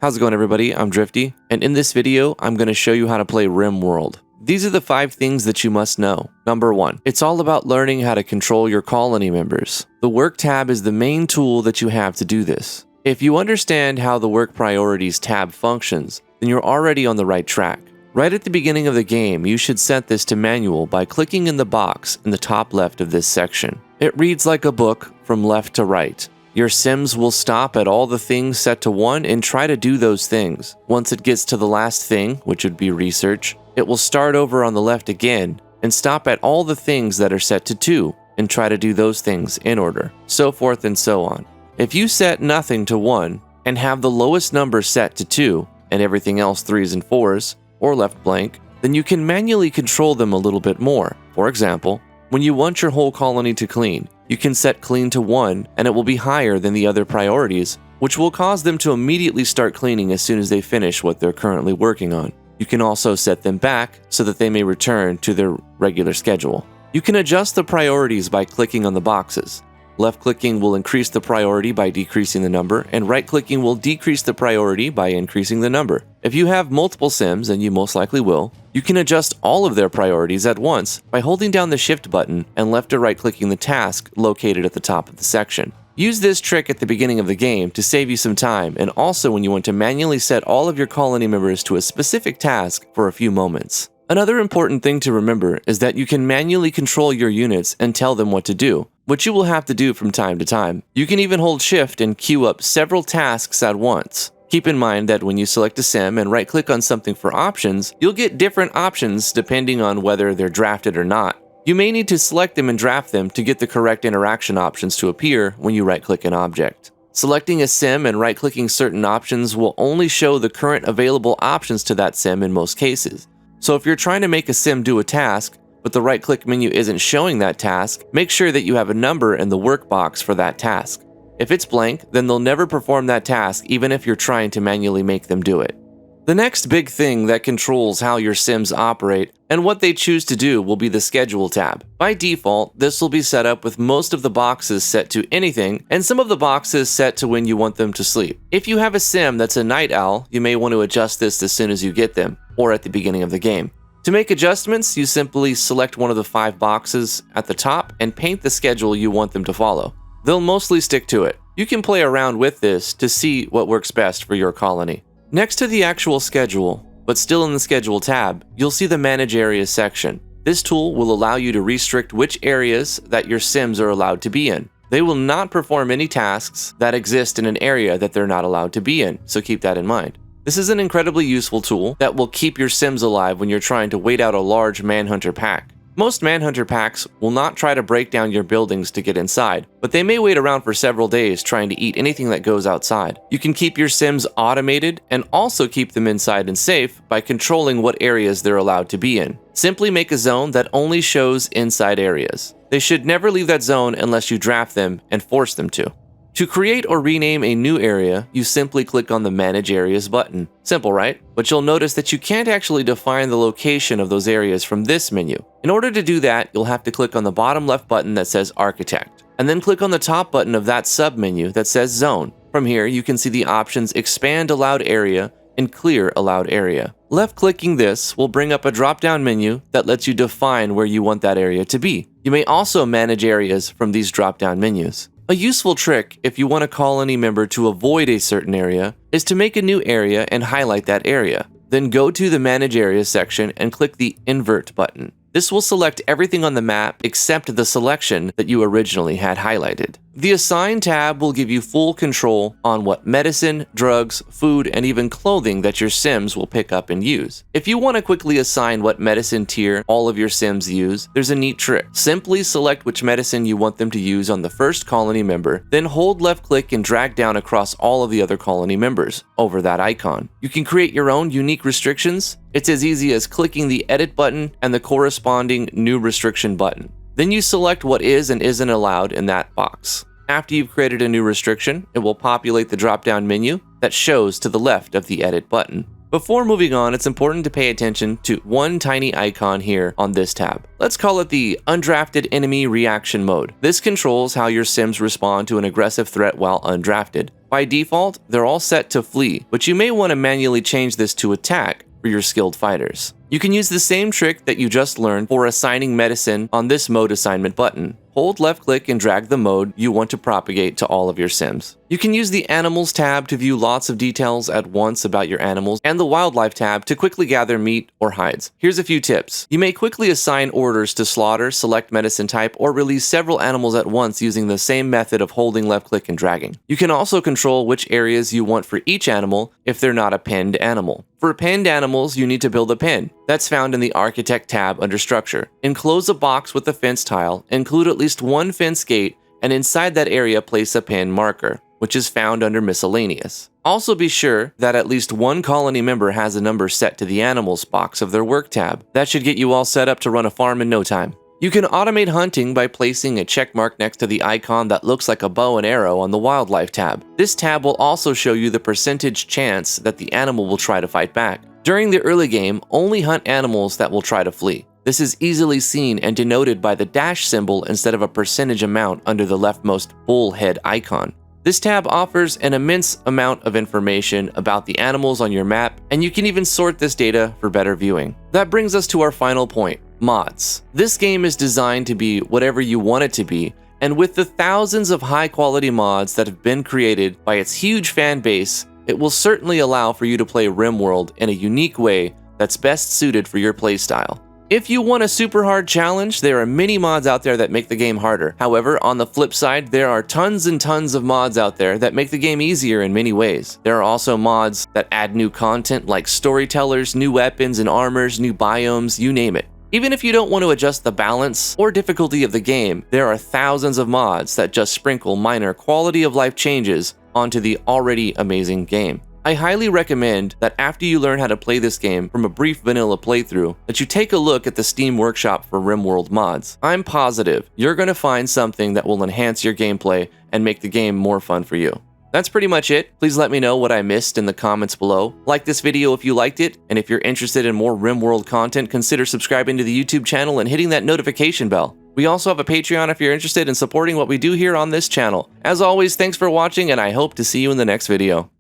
How's it going, everybody? I'm Drifty, and in this video, I'm going to show you how to play RimWorld. These are the 5 things that you must know. Number 1, it's all about learning how to control your colony members. The Work tab is the main tool that you have to do this. If you understand how the Work Priorities tab functions, then you're already on the right track. Right at the beginning of the game, you should set this to manual by clicking in the box in the top left of this section. It reads like a book from left to right. Your Sims will stop at all the things set to 1 and try to do those things. Once it gets to the last thing, which would be research, it will start over on the left again and stop at all the things that are set to 2 and try to do those things in order, so forth and so on. If you set nothing to 1 and have the lowest number set to 2 and everything else 3s and 4s, or left blank, then you can manually control them a little bit more. For example, when you want your whole colony to clean, you can set clean to 1 and it will be higher than the other priorities, which will cause them to immediately start cleaning as soon as they finish what they're currently working on. You can also set them back so that they may return to their regular schedule. You can adjust the priorities by clicking on the boxes. Left-clicking will increase the priority by decreasing the number, and right-clicking will decrease the priority by increasing the number. If you have multiple Sims, and you most likely will, you can adjust all of their priorities at once by holding down the Shift button and left or right-clicking the task located at the top of the section. Use this trick at the beginning of the game to save you some time, and also when you want to manually set all of your colony members to a specific task for a few moments. Another important thing to remember is that you can manually control your units and tell them what to do, which you will have to do from time to time. You can even hold Shift and queue up several tasks at once. Keep in mind that when you select a Sim and right-click on something for options, you'll get different options depending on whether they're drafted or not. You may need to select them and draft them to get the correct interaction options to appear when you right-click an object. Selecting a Sim and right-clicking certain options will only show the current available options to that Sim in most cases. So if you're trying to make a Sim do a task, but the right-click menu isn't showing that task, make sure that you have a number in the work box for that task. If it's blank, then they'll never perform that task even if you're trying to manually make them do it. The next big thing that controls how your Sims operate and what they choose to do will be the Schedule tab. By default, this will be set up with most of the boxes set to anything and some of the boxes set to when you want them to sleep. If you have a Sim that's a night owl, you may want to adjust this as soon as you get them, or at the beginning of the game. To make adjustments, you simply select one of the 5 boxes at the top and paint the schedule you want them to follow. They'll mostly stick to it. You can play around with this to see what works best for your colony. Next to the actual schedule, but still in the Schedule tab, you'll see the Manage Areas section. This tool will allow you to restrict which areas that your Sims are allowed to be in. They will not perform any tasks that exist in an area that they're not allowed to be in, so keep that in mind. This is an incredibly useful tool that will keep your Sims alive when you're trying to wait out a large Manhunter pack. Most Manhunter packs will not try to break down your buildings to get inside, but they may wait around for several days trying to eat anything that goes outside. You can keep your Sims automated and also keep them inside and safe by controlling what areas they're allowed to be in. Simply make a zone that only shows inside areas. They should never leave that zone unless you draft them and force them to. To create or rename a new area, you simply click on the Manage Areas button. Simple, right? But you'll notice that you can't actually define the location of those areas from this menu. In order to do that, you'll have to click on the bottom left button that says Architect, and then click on the top button of that submenu that says Zone. From here, you can see the options Expand Allowed Area and Clear Allowed Area. Left-clicking this will bring up a drop-down menu that lets you define where you want that area to be. You may also manage areas from these drop-down menus. A useful trick if you want a colony member to avoid a certain area is to make a new area and highlight that area. Then go to the Manage Areas section and click the Invert button. This will select everything on the map except the selection that you originally had highlighted. The Assign tab will give you full control on what medicine, drugs, food, and even clothing that your Sims will pick up and use. If you want to quickly assign what medicine tier all of your Sims use, there's a neat trick. Simply select which medicine you want them to use on the first colony member, then hold left-click and drag down across all of the other colony members over that icon. You can create your own unique restrictions. It's as easy as clicking the Edit button and the corresponding New Restriction button. Then you select what is and isn't allowed in that box. After you've created a new restriction, it will populate the drop-down menu that shows to the left of the Edit button. Before moving on, it's important to pay attention to one tiny icon here on this tab. Let's call it the Undrafted Enemy Reaction Mode. This controls how your Sims respond to an aggressive threat while undrafted. By default, they're all set to flee, but you may want to manually change this to attack for your skilled fighters. You can use the same trick that you just learned for assigning medicine on this mode assignment button. Hold left click and drag the mode you want to propagate to all of your sims. You can use the Animals tab to view lots of details at once about your animals, and the Wildlife tab to quickly gather meat or hides. Here's a few tips. You may quickly assign orders to slaughter, select medicine type, or release several animals at once using the same method of holding left click and dragging. You can also control which areas you want for each animal if they're not a penned animal. For penned animals, you need to build a pen. That's found in the Architect tab under Structure. Enclose a box with a fence tile, include at least one fence gate, and inside that area place a pen marker, which is found under Miscellaneous. Also be sure that at least one colony member has a number set to the Animals box of their Work tab. That should get you all set up to run a farm in no time. You can automate hunting by placing a check mark next to the icon that looks like a bow and arrow on the Wildlife tab. This tab will also show you the percentage chance that the animal will try to fight back. During the early game, only hunt animals that will try to flee. This is easily seen and denoted by the dash symbol instead of a percentage amount under the leftmost bull head icon. This tab offers an immense amount of information about the animals on your map, and you can even sort this data for better viewing. That brings us to our final point. Mods. This game is designed to be whatever you want it to be, and with the thousands of high-quality mods that have been created by its huge fan base, it will certainly allow for you to play RimWorld in a unique way that's best suited for your playstyle. If you want a super hard challenge, there are many mods out there that make the game harder. However, on the flip side, there are tons and tons of mods out there that make the game easier in many ways. There are also mods that add new content like storytellers, new weapons and armors, new biomes, you name it. Even if you don't want to adjust the balance or difficulty of the game, there are thousands of mods that just sprinkle minor quality of life changes onto the already amazing game. I highly recommend that after you learn how to play this game from a brief vanilla playthrough, that you take a look at the Steam Workshop for RimWorld mods. I'm positive you're going to find something that will enhance your gameplay and make the game more fun for you. That's pretty much it. Please let me know what I missed in the comments below. Like this video if you liked it, and if you're interested in more RimWorld content, consider subscribing to the YouTube channel and hitting that notification bell. We also have a Patreon if you're interested in supporting what we do here on this channel. As always, thanks for watching, and I hope to see you in the next video.